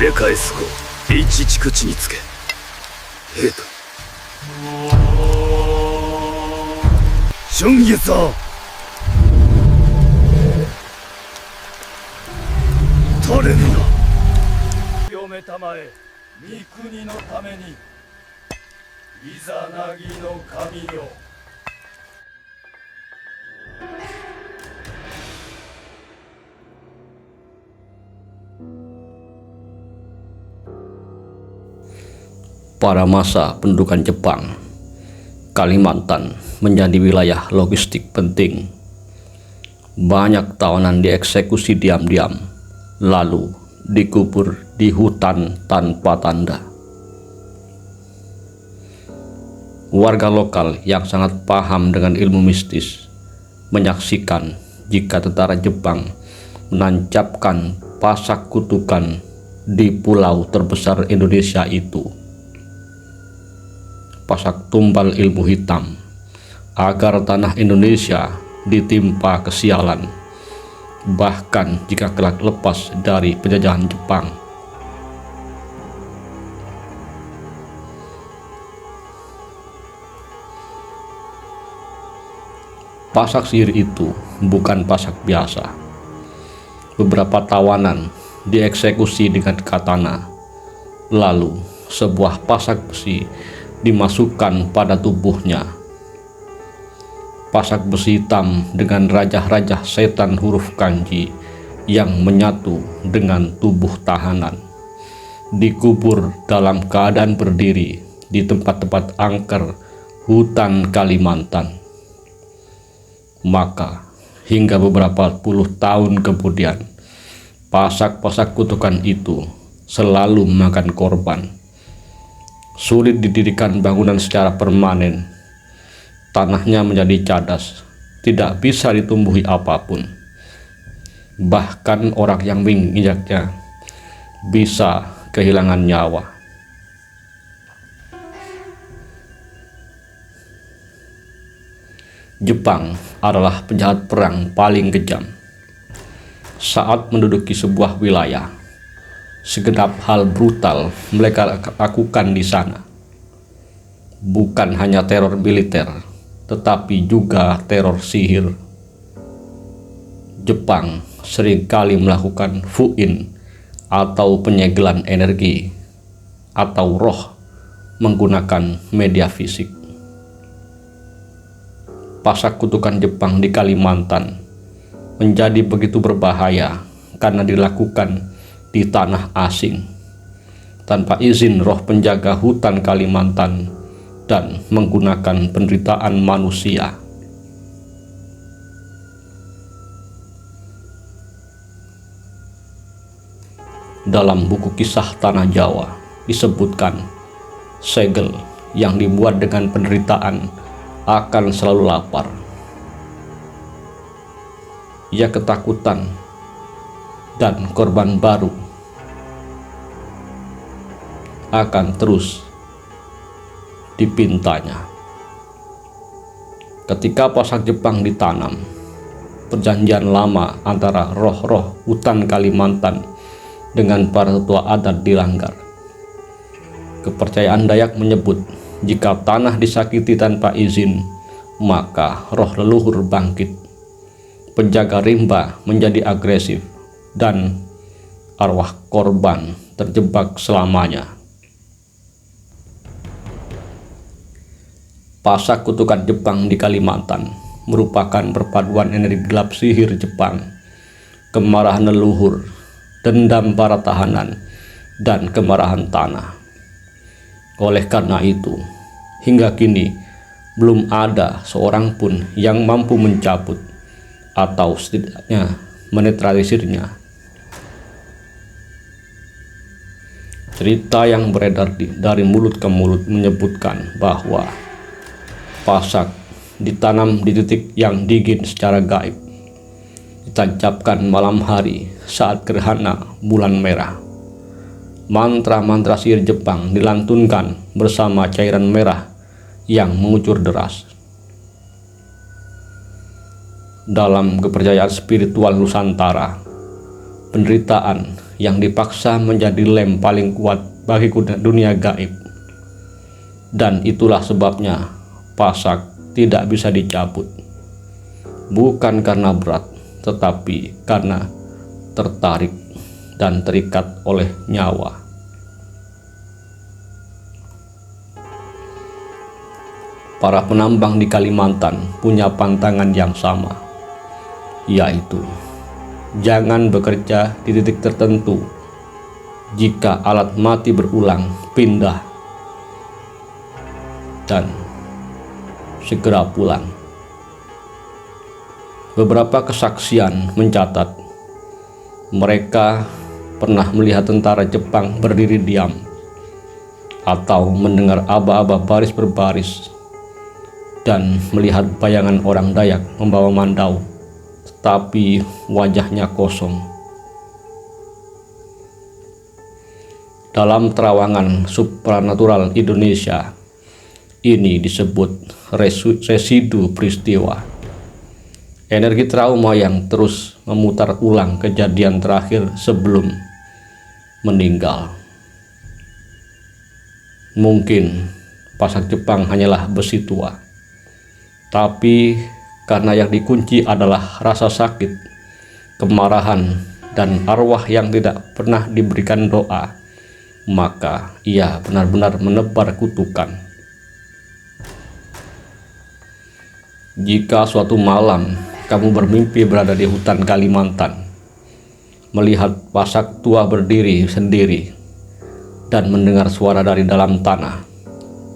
くれ返す子一地口につけヘトションゲサタレンだ嫁たまえ三国のためにいざなぎの神よPada masa pendudukan Jepang, Kalimantan menjadi wilayah logistik penting. Banyak tawanan dieksekusi diam-diam, lalu dikubur di hutan tanpa tanda. Warga lokal yang sangat paham dengan ilmu mistis menyaksikan jika tentara Jepang menancapkan pasak kutukan di pulau terbesar Indonesia itu. Pasak tumbal ilmu hitam agar tanah Indonesia ditimpa kesialan, bahkan jika kelak lepas dari penjajahan Jepang. Pasak sihir itu bukan pasak biasa. Beberapa tawanan dieksekusi dengan katana, lalu sebuah pasak besi dimasukkan pada tubuhnya. Pasak besi hitam dengan rajah-rajah setan huruf kanji yang menyatu dengan tubuh tahanan dikubur dalam keadaan berdiri di tempat-tempat angker hutan Kalimantan. Maka hingga beberapa puluh tahun kemudian, pasak-pasak kutukan itu selalu memakan korban. Sulit didirikan bangunan secara permanen. Tanahnya menjadi cadas, tidak bisa ditumbuhi apapun. Bahkan orang yang menginjaknya bisa kehilangan nyawa. Jepang adalah penjahat perang paling kejam. Saat menduduki sebuah wilayah, segenap hal brutal mereka lakukan di sana. Bukan hanya teror militer, tetapi juga teror sihir. Jepang seringkali melakukan fuin atau penyegelan energi atau roh menggunakan media fisik. Pasak kutukan Jepang di Kalimantan menjadi begitu berbahaya karena dilakukan di tanah asing tanpa izin roh penjaga hutan Kalimantan dan menggunakan penderitaan manusia. Dalam buku kisah Tanah Jawa disebutkan segel yang dibuat dengan penderitaan akan selalu lapar. Ia ketakutan dan korban baru akan terus dipintanya. Ketika pasak Jepang ditanam, perjanjian lama antara roh-roh hutan Kalimantan dengan para tetua adat dilanggar. Kepercayaan Dayak menyebut jika tanah disakiti tanpa izin, maka roh leluhur bangkit. Penjaga rimba menjadi agresif dan arwah korban terjebak selamanya. Pasak kutukan Jepang di Kalimantan merupakan perpaduan energi gelap sihir Jepang, kemarahan leluhur, dendam para tahanan, dan kemarahan tanah. Oleh karena itu, hingga kini belum ada seorang pun yang mampu mencabut atau setidaknya menetralisirnya. Cerita yang beredar dari mulut ke mulut menyebutkan bahwa pasak ditanam di titik yang dingin secara gaib, ditancapkan malam hari saat gerhana bulan merah. Mantra-mantra sihir Jepang dilantunkan bersama cairan merah yang mengucur deras. Dalam kepercayaan spiritual Nusantara, penderitaan yang dipaksa menjadi lem paling kuat bagi dunia gaib. Dan itulah sebabnya pasak tidak bisa dicabut. Bukan karena berat, tetapi karena tertarik dan terikat oleh nyawa. Para penambang di Kalimantan punya pantangan yang sama, yaitu jangan bekerja di titik tertentu. Jika alat mati berulang, pindah dan segera pulang. Beberapa kesaksian mencatat mereka pernah melihat tentara Jepang berdiri diam atau mendengar aba-aba baris berbaris dan melihat bayangan orang Dayak membawa mandau, tetapi wajahnya kosong. Dalam terawangan supranatural Indonesia, ini disebut residu peristiwa. Energi trauma yang terus memutar ulang kejadian terakhir sebelum meninggal. Mungkin pasak Jepang hanyalah besi tua, tapi karena yang dikunci adalah rasa sakit, kemarahan, dan arwah yang tidak pernah diberikan doa, maka ia benar-benar menebar kutukan. Jika suatu malam kamu bermimpi berada di hutan Kalimantan, melihat pasak tua berdiri sendiri, dan mendengar suara dari dalam tanah,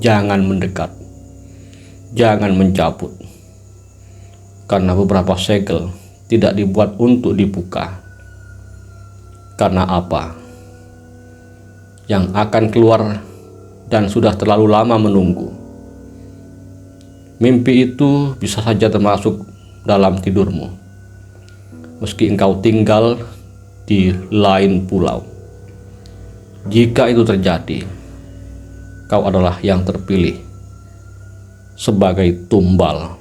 jangan mendekat, jangan mencabut, karena beberapa segel tidak dibuat untuk dibuka. Karena apa? Yang akan keluar dan sudah terlalu lama menunggu. Mimpi itu bisa saja termasuk dalam tidurmu, meski engkau tinggal di lain pulau. Jika itu terjadi, kau adalah yang terpilih sebagai tumbal